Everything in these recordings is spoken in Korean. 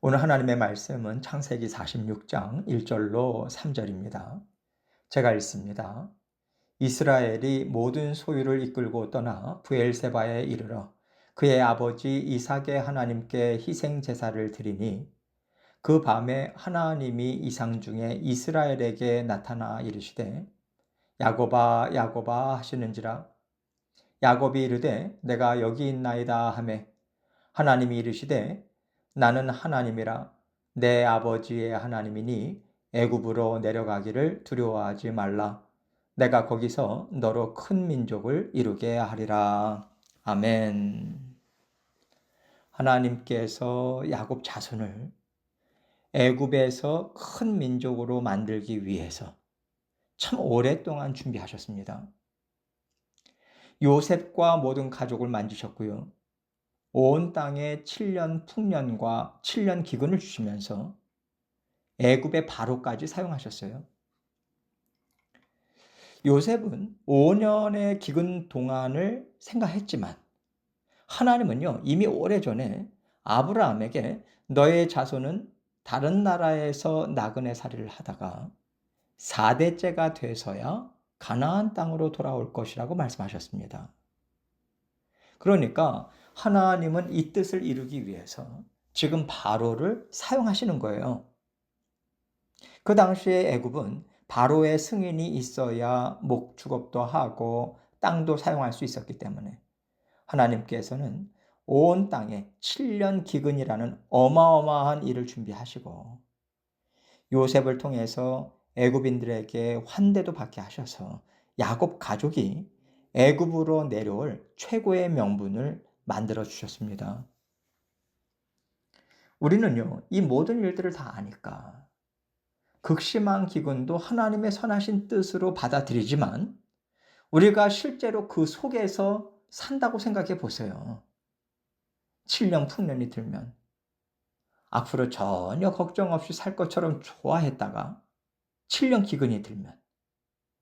오늘 하나님의 말씀은 창세기 46장 1절로 3절입니다. 제가 읽습니다. 이스라엘이 모든 소유를 이끌고 떠나 브엘세바에 이르러 그의 아버지 이삭의 하나님께 희생 제사를 드리니 그 밤에 하나님이 이상 중에 이스라엘에게 나타나 이르시되 야곱아 야곱아 하시는지라. 야곱이 이르되 내가 여기 있나이다 하매 하나님이 이르시되 나는 하나님이라. 내 아버지의 하나님이니 애굽으로 내려가기를 두려워하지 말라. 내가 거기서 너로 큰 민족을 이루게 하리라. 아멘. 하나님께서 야곱 자손을 애굽에서 큰 민족으로 만들기 위해서 참 오랫동안 준비하셨습니다. 요셉과 모든 가족을 만지셨고요. 온 땅에 7년 풍년과 7년 기근을 주시면서 애굽의 바로까지 사용하셨어요. 요셉은 5년의 기근 동안을 생각했지만 하나님은요, 이미 오래전에 아브라함에게 너의 자손은 다른 나라에서 나그네 살이를 하다가 4대째가 돼서야 가나안 땅으로 돌아올 것이라고 말씀하셨습니다. 그러니까 하나님은 이 뜻을 이루기 위해서 지금 바로를 사용하시는 거예요. 그 당시에 애굽은 바로의 승인이 있어야 목축업도 하고 땅도 사용할 수 있었기 때문에 하나님께서는 온 땅에 7년 기근이라는 어마어마한 일을 준비하시고 요셉을 통해서 애굽인들에게 환대도 받게 하셔서 야곱 가족이 애굽으로 내려올 최고의 명분을 만들어 주셨습니다. 우리는요, 이 모든 일들을 다 아니까 극심한 기근도 하나님의 선하신 뜻으로 받아들이지만 우리가 실제로 그 속에서 산다고 생각해 보세요. 7년 풍년이 들면 앞으로 전혀 걱정 없이 살 것처럼 좋아했다가 7년 기근이 들면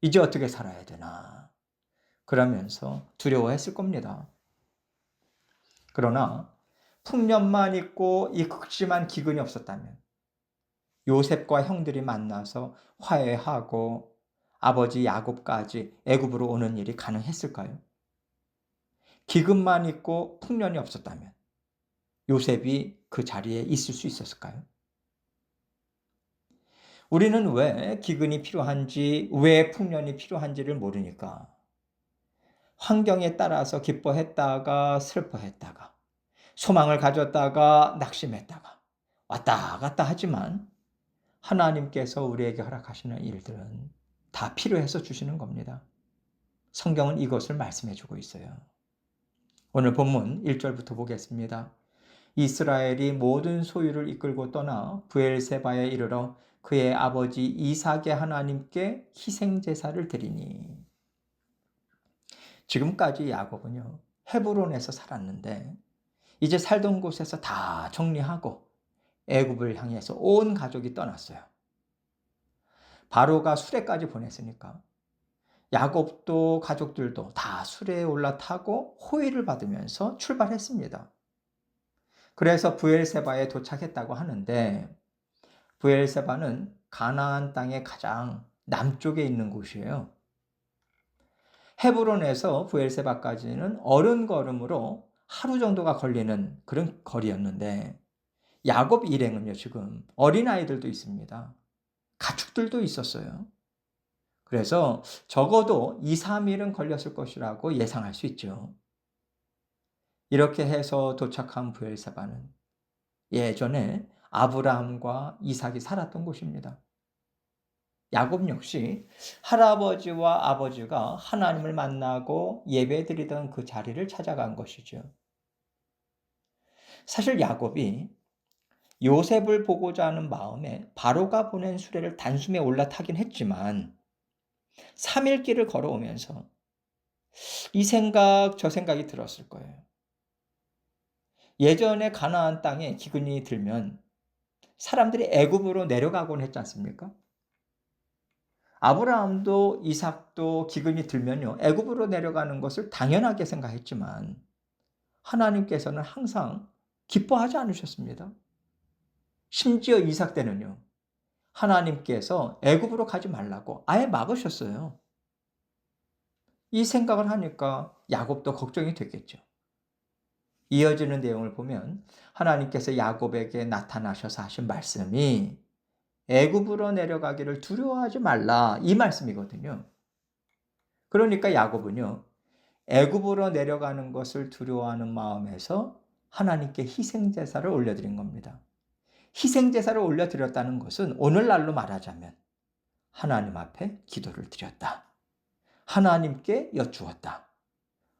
이제 어떻게 살아야 되나 그러면서 두려워했을 겁니다. 그러나 풍년만 있고 이 극심한 기근이 없었다면 요셉과 형들이 만나서 화해하고 아버지 야곱까지 애굽으로 오는 일이 가능했을까요? 기근만 있고 풍년이 없었다면 요셉이 그 자리에 있을 수 있었을까요? 우리는 왜 기근이 필요한지, 왜 풍년이 필요한지를 모르니까 환경에 따라서 기뻐했다가 슬퍼했다가 소망을 가졌다가 낙심했다가 왔다 갔다 하지만 하나님께서 우리에게 허락하시는 일들은 다 필요해서 주시는 겁니다. 성경은 이것을 말씀해 주고 있어요. 오늘 본문 1절부터 보겠습니다. 이스라엘이 모든 소유를 이끌고 떠나 브엘세바에 이르러 그의 아버지 이삭의 하나님께 희생제사를 드리니. 지금까지 야곱은요, 헤브론에서 살았는데 이제 살던 곳에서 다 정리하고 애굽을 향해서 온 가족이 떠났어요. 바로가 수레까지 보냈으니까 야곱도 가족들도 다 수레에 올라타고 호의를 받으면서 출발했습니다. 그래서 브엘세바에 도착했다고 하는데 브엘세바는 가나안 땅의 가장 남쪽에 있는 곳이에요. 헤브론에서 브엘세바까지는 어른걸음으로 하루 정도가 걸리는 그런 거리였는데 야곱 일행은요, 지금 어린아이들도 있습니다. 가축들도 있었어요. 그래서 적어도 2, 3일은 걸렸을 것이라고 예상할 수 있죠. 이렇게 해서 도착한 브엘세바는 예전에 아브라함과 이삭이 살았던 곳입니다. 야곱 역시 할아버지와 아버지가 하나님을 만나고 예배드리던 그 자리를 찾아간 것이죠. 사실 야곱이 요셉을 보고자 하는 마음에 바로가 보낸 수레를 단숨에 올라타긴 했지만 3일 길을 걸어오면서 이 생각 저 생각이 들었을 거예요. 예전에 가나안 땅에 기근이 들면 사람들이 애굽으로 내려가곤 했지 않습니까? 아브라함도 이삭도 기근이 들면요, 애굽으로 내려가는 것을 당연하게 생각했지만 하나님께서는 항상 기뻐하지 않으셨습니다. 심지어 이삭 때는요. 하나님께서 애굽으로 가지 말라고 아예 막으셨어요. 이 생각을 하니까 야곱도 걱정이 됐겠죠. 이어지는 내용을 보면 하나님께서 야곱에게 나타나셔서 하신 말씀이 애굽으로 내려가기를 두려워하지 말라, 이 말씀이거든요. 그러니까 야곱은요, 애굽으로 내려가는 것을 두려워하는 마음에서 하나님께 희생제사를 올려드린 겁니다. 희생제사를 올려드렸다는 것은 오늘날로 말하자면 하나님 앞에 기도를 드렸다. 하나님께 여쭈었다.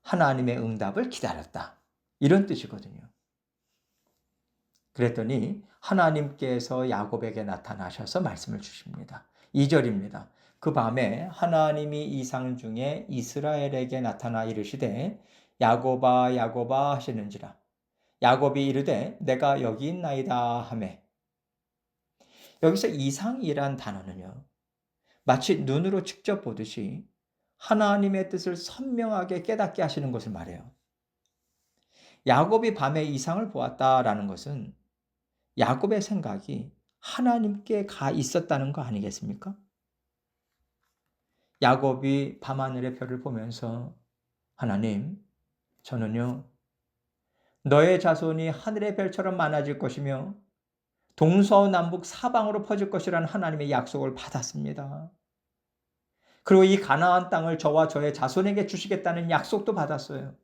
하나님의 응답을 기다렸다. 이런 뜻이거든요. 그랬더니 하나님께서 야곱에게 나타나셔서 말씀을 주십니다. 2절입니다. 그 밤에 하나님이 이상 중에 이스라엘에게 나타나 이르시되 야곱아 야곱아 하시는지라. 야곱이 이르되 내가 여기 있나이다 하매. 여기서 이상이란 단어는요, 마치 눈으로 직접 보듯이 하나님의 뜻을 선명하게 깨닫게 하시는 것을 말해요. 야곱이 밤에 이상을 보았다라는 것은 야곱의 생각이 하나님께 가 있었다는 거 아니겠습니까? 야곱이 밤하늘의 별을 보면서 하나님, 저는요, 너의 자손이 하늘의 별처럼 많아질 것이며 동서남북 사방으로 퍼질 것이라는 하나님의 약속을 받았습니다. 그리고 이 가나안 땅을 저와 저의 자손에게 주시겠다는 약속도 받았어요.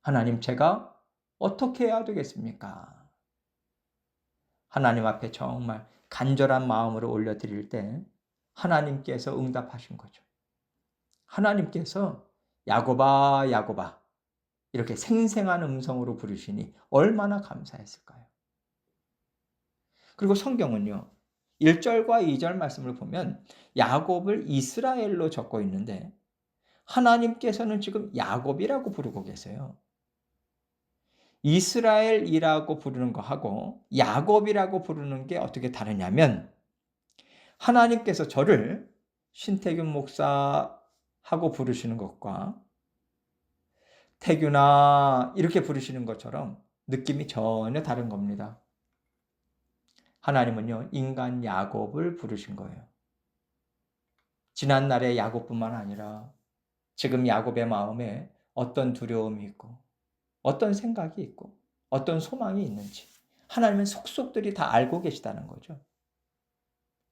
하나님, 제가 어떻게 해야 되겠습니까? 하나님 앞에 정말 간절한 마음으로 올려드릴 때 하나님께서 응답하신 거죠. 하나님께서 야곱아 야곱아 이렇게 생생한 음성으로 부르시니 얼마나 감사했을까요? 그리고 성경은요, 1절과 2절 말씀을 보면 야곱을 이스라엘로 적고 있는데 하나님께서는 지금 야곱이라고 부르고 계세요. 이스라엘이라고 부르는 거하고 야곱이라고 부르는 게 어떻게 다르냐면, 하나님께서 저를 신태균 목사하고 부르시는 것과 태균아 이렇게 부르시는 것처럼 느낌이 전혀 다른 겁니다. 하나님은요, 인간 야곱을 부르신 거예요. 지난날의 야곱뿐만 아니라 지금 야곱의 마음에 어떤 두려움이 있고 어떤 생각이 있고 어떤 소망이 있는지 하나님은 속속들이 다 알고 계시다는 거죠.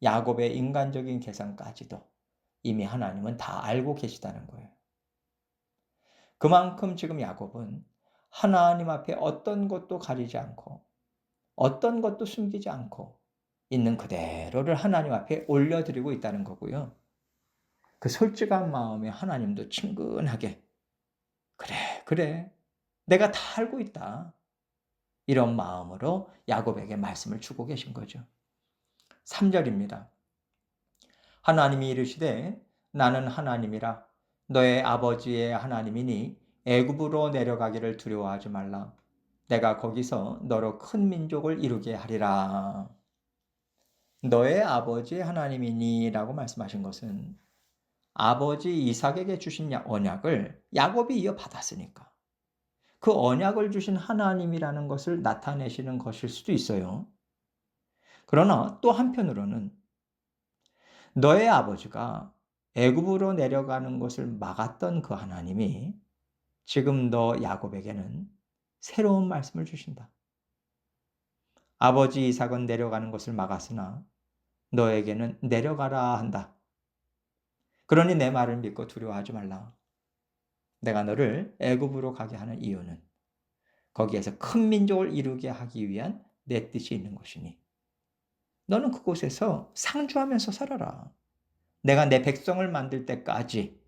야곱의 인간적인 계산까지도 이미 하나님은 다 알고 계시다는 거예요. 그만큼 지금 야곱은 하나님 앞에 어떤 것도 가리지 않고 어떤 것도 숨기지 않고 있는 그대로를 하나님 앞에 올려드리고 있다는 거고요. 그 솔직한 마음에 하나님도 친근하게 그래 내가 다 알고 있다, 이런 마음으로 야곱에게 말씀을 주고 계신 거죠. 3절입니다. 하나님이 이르시되 나는 하나님이라 너의 아버지의 하나님이니 애굽으로 내려가기를 두려워하지 말라. 내가 거기서 너로 큰 민족을 이루게 하리라. 너의 아버지의 하나님이니 라고 말씀하신 것은 아버지 이삭에게 주신 언약을 야곱이 이어받았으니까 그 언약을 주신 하나님이라는 것을 나타내시는 것일 수도 있어요. 그러나 또 한편으로는 너의 아버지가 애굽으로 내려가는 것을 막았던 그 하나님이 지금 너 야곱에게는 새로운 말씀을 주신다. 아버지 이삭은 내려가는 것을 막았으나 너에게는 내려가라 한다. 그러니 내 말을 믿고 두려워하지 말라. 내가 너를 애굽으로 가게 하는 이유는 거기에서 큰 민족을 이루게 하기 위한 내 뜻이 있는 것이니 너는 그곳에서 상주하면서 살아라. 내가 내 백성을 만들 때까지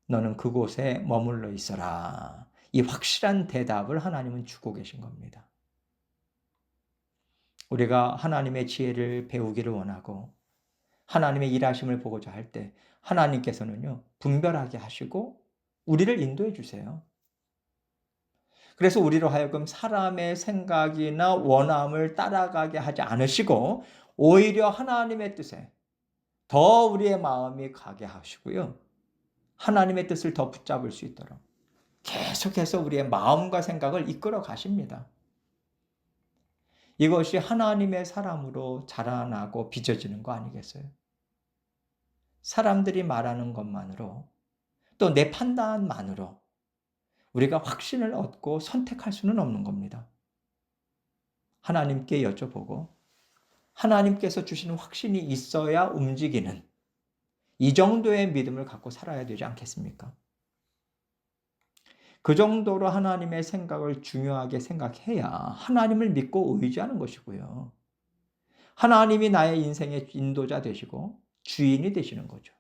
너는 그곳에 머물러 있어라. 이 확실한 대답을 하나님은 주고 계신 겁니다. 우리가 하나님의 지혜를 배우기를 원하고 하나님의 일하심을 보고자 할 때 하나님께서는요, 분별하게 하시고 우리를 인도해 주세요. 그래서 우리로 하여금 사람의 생각이나 원함을 따라가게 하지 않으시고 오히려 하나님의 뜻에 더 우리의 마음이 가게 하시고요, 하나님의 뜻을 더 붙잡을 수 있도록 계속해서 우리의 마음과 생각을 이끌어 가십니다. 이것이 하나님의 사람으로 자라나고 빚어지는 거 아니겠어요? 사람들이 말하는 것만으로 또 내 판단만으로 우리가 확신을 얻고 선택할 수는 없는 겁니다. 하나님께 여쭤보고 하나님께서 주시는 확신이 있어야 움직이는 이 정도의 믿음을 갖고 살아야 되지 않겠습니까? 그 정도로 하나님의 생각을 중요하게 생각해야 하나님을 믿고 의지하는 것이고요. 하나님이 나의 인생의 인도자 되시고 주인이 되시는 거죠.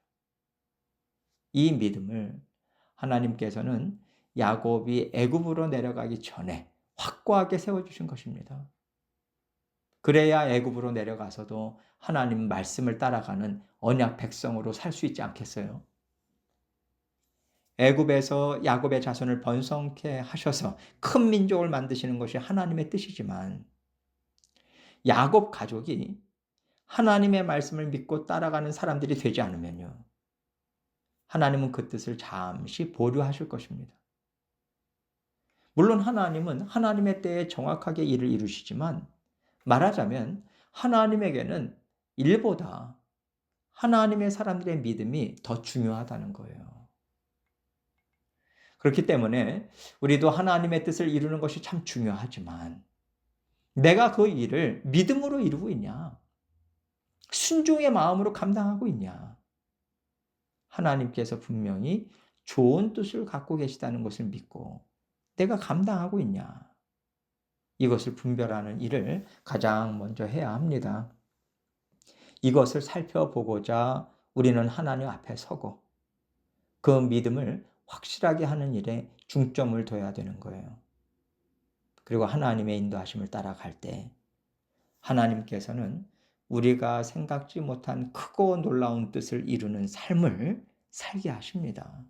이 믿음을 하나님께서는 야곱이 애굽으로 내려가기 전에 확고하게 세워주신 것입니다. 그래야 애굽으로 내려가서도 하나님 말씀을 따라가는 언약 백성으로 살 수 있지 않겠어요? 애굽에서 야곱의 자손을 번성케 하셔서 큰 민족을 만드시는 것이 하나님의 뜻이지만 야곱 가족이 하나님의 말씀을 믿고 따라가는 사람들이 되지 않으면요. 하나님은 그 뜻을 잠시 보류하실 것입니다. 물론 하나님은 하나님의 때에 정확하게 일을 이루시지만 말하자면 하나님에게는 일보다 하나님의 사람들의 믿음이 더 중요하다는 거예요. 그렇기 때문에 우리도 하나님의 뜻을 이루는 것이 참 중요하지만 내가 그 일을 믿음으로 이루고 있냐? 순종의 마음으로 감당하고 있냐? 하나님께서 분명히 좋은 뜻을 갖고 계시다는 것을 믿고 내가 감당하고 있냐? 이것을 분별하는 일을 가장 먼저 해야 합니다. 이것을 살펴보고자 우리는 하나님 앞에 서고 그 믿음을 확실하게 하는 일에 중점을 둬야 되는 거예요. 그리고 하나님의 인도하심을 따라갈 때 하나님께서는 우리가 생각지 못한 크고 놀라운 뜻을 이루는 삶을 살게 하십니다.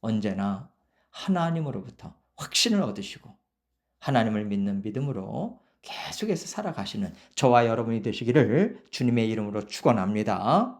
언제나 하나님으로부터 확신을 얻으시고 하나님을 믿는 믿음으로 계속해서 살아가시는 저와 여러분이 되시기를 주님의 이름으로 축원합니다.